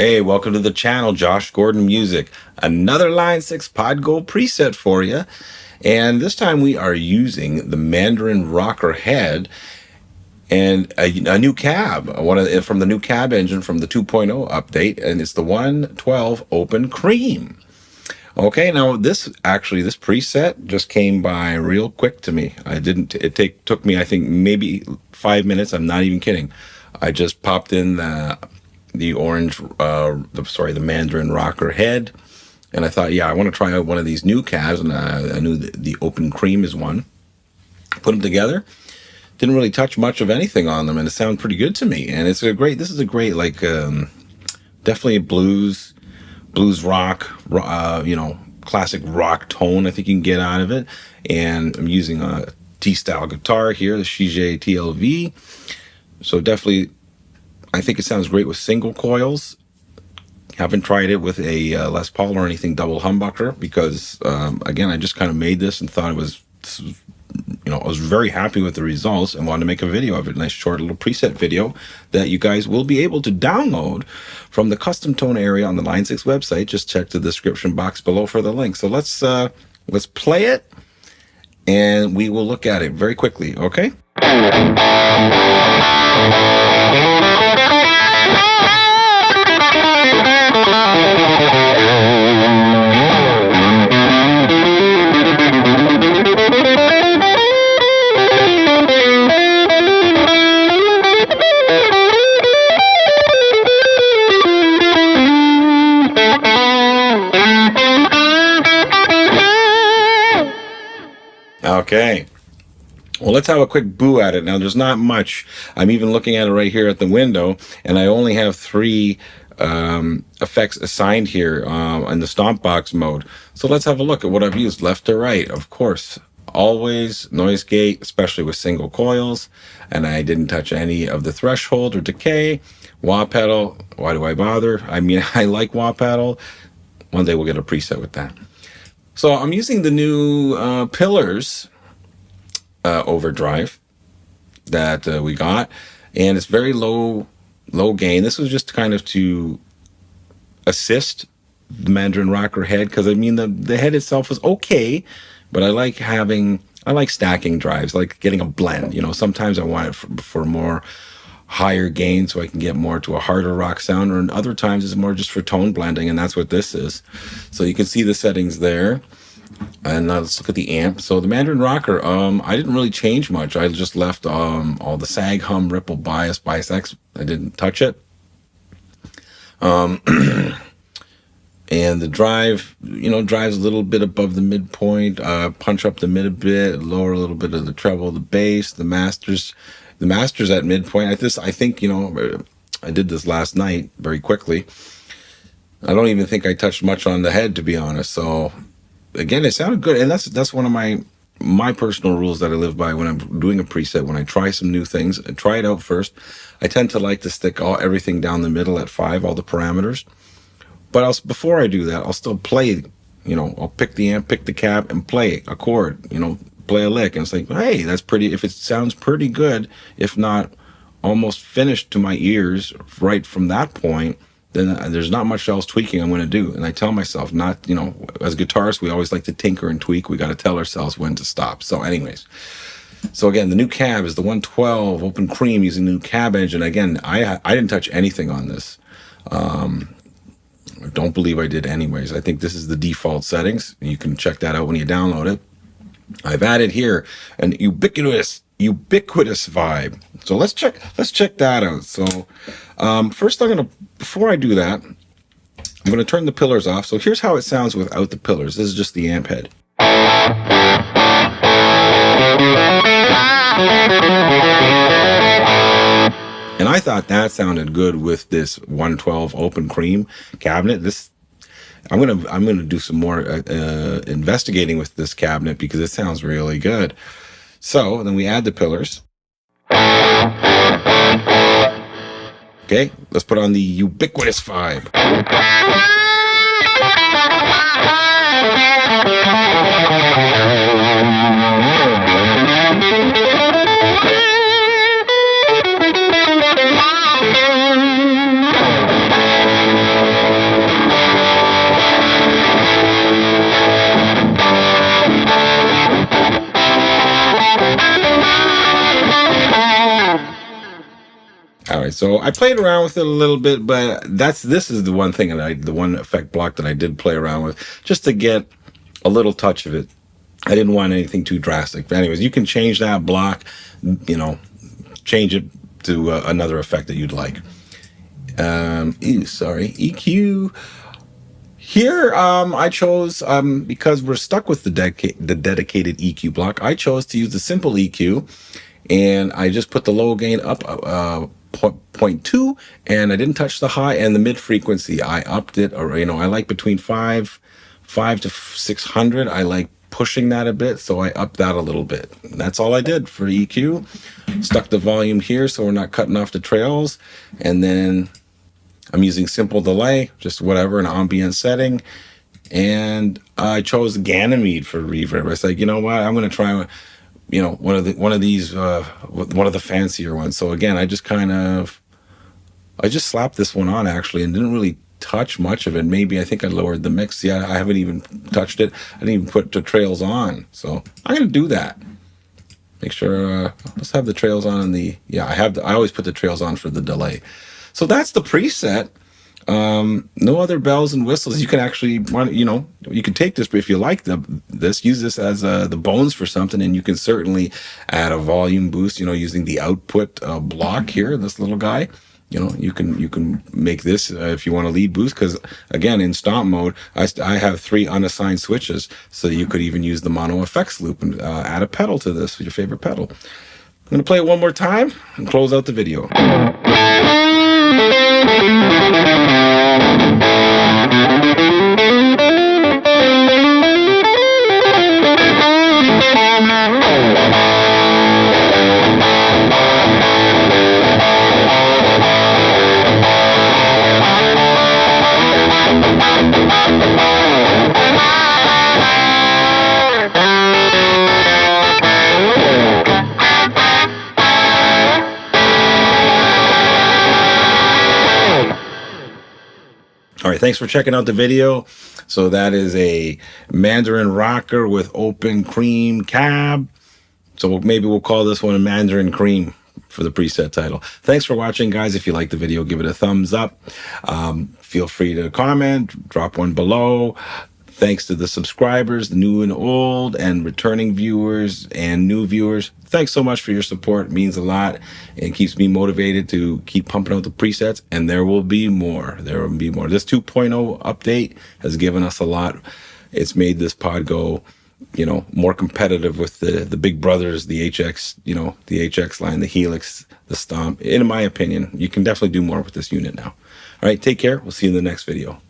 Hey, welcome to the channel, Josh Gordon Music. Another Line 6 Pod Gold preset for you. And this time we are using the Mandarin rocker head and a new cab, from the new cab engine from the 2.0 update, and it's the 112 Open Cream. Okay, now this preset just came by real quick to me. Took me, I think, maybe 5 minutes. I'm not even kidding. I just popped in the orange, the Mandarin rocker head, and I thought, yeah, I want to try out one of these new cabs, and I knew the Open Cream is one. Put them together. Didn't really touch much of anything on them, and it sounded pretty good to me. And this is a great, definitely a blues rock, classic rock tone I think you can get out of it. And I'm using a T-style guitar here, the CJ TLV. So definitely, I think it sounds great with single coils. Haven't tried it with a Les Paul or anything double humbucker because, again, I just kind of made this and thought I was very happy with the results and wanted to make a video of it. Nice short little preset video that you guys will be able to download from the custom tone area on the Line 6 website. Just check the description box below for the link. So let's play it and we will look at it very quickly, okay? Okay, well, let's have a quick boo at it. Now, there's not much. I'm even looking at it right here at the window, and I only have 3 effects assigned here in the stomp box mode. So let's have a look at what I've used. Left to right, of course. Always noise gate, especially with single coils. And I didn't touch any of the threshold or decay. Wah pedal, why do I bother? I mean, I like wah pedal. One day we'll get a preset with that. So I'm using the new Pillars overdrive that we got, and it's very low gain. This was just kind of to assist the Mandarin rocker head, because I mean the head itself was okay, but I like stacking drives, I like getting a blend. Sometimes I want it for more higher gain so I can get more to a harder rock sound, or in other times it's more just for tone blending, and that's what this is. So you can see the settings there. And let's look at the amp. So the Mandarin rocker, I didn't really change much. I just left all the sag, hum, ripple, bias X. I didn't touch it. And the drive, drives a little bit above the midpoint, punch up the mid a bit, lower a little bit of the treble, the bass, the masters at midpoint. I think, I did this last night very quickly. I don't even think I touched much on the head, to be honest. So again, it sounded good, and that's one of my personal rules that I live by when I'm doing a preset. When I try some new things, I try it out first. I tend to like to stick everything down the middle at 5, all the parameters. But before I do that, I'll still play. I'll pick the amp, pick the cab, and play a chord. Play a lick, and it's like, hey, that's pretty. If it sounds pretty good, if not almost finished to my ears right from that point, then there's not much else tweaking I'm going to do. And I tell myself, not, as guitarists, we always like to tinker and tweak. We got to tell ourselves when to stop. So anyways, again, the new cab is the 112 Open Cream using the new cab engine. Again, I didn't touch anything on this. I don't believe I did anyways. I think this is the default settings. You can check that out when you download it. I've added here an ubiquitous vibe. So let's check that out. So first, before I do that, I'm gonna turn the Pillars off. So here's how it sounds without the Pillars. This is just the amp head. And I thought that sounded good with this 112 Open Cream cabinet. I'm gonna do some more investigating with this cabinet because it sounds really good. So then we add the Pillars. Okay, let's put on the ubiquitous vibe. All right, so I played around with it a little bit, but this is the one thing the one effect block that I did play around with, just to get a little touch of it. I didn't want anything too drastic. But anyways, you can change that block, change it to another effect that you'd like. EQ. Here, I chose, because we're stuck with the dedicated EQ block, I chose to use the simple EQ, and I just put the low gain up 0.2, and I didn't touch the high, and the mid frequency I upped it, or I like between 5 to 600. I like pushing that a bit, so I upped that a little bit. And that's all I did for EQ. Stuck the volume here so we're not cutting off the trails, and then I'm using simple delay, just whatever, an ambient setting. And I chose Ganymede for reverb. I said, you know what, I'm going to try one of the fancier ones. So again, I just slapped this one on actually, and didn't really touch much of it. Maybe I think I lowered the mix. Yeah, I haven't even touched it. I didn't even put the trails on. So I'm going to do that. Make sure, let's have the trails on I always put the trails on for the delay. So that's the preset. No other bells and whistles. You can actually, you can take this, but if you like use this as the bones for something, and you can certainly add a volume boost, using the output block here, this little guy. You can make this if you want a lead boost, because again, in stomp mode, I have 3 unassigned switches, so you could even use the mono effects loop and add a pedal to this, your favorite pedal. I'm going to play it one more time and close out the video. All right, thanks for checking out the video. So that is a Mandarin rocker with open cream cab. So maybe we'll call this one a Mandarin cream for the preset title. Thanks for watching, guys. If you like the video, give it a thumbs up. Feel free to comment, drop one below. Thanks to the subscribers, new and old, and returning viewers and new viewers. Thanks so much for your support. It means a lot and keeps me motivated to keep pumping out the presets. And there will be more. There will be more. This 2.0 update has given us a lot. It's made this pod go, more competitive with the big brothers, the HX, the HX line, the Helix, the Stomp. In my opinion, you can definitely do more with this unit now. All right, take care. We'll see you in the next video.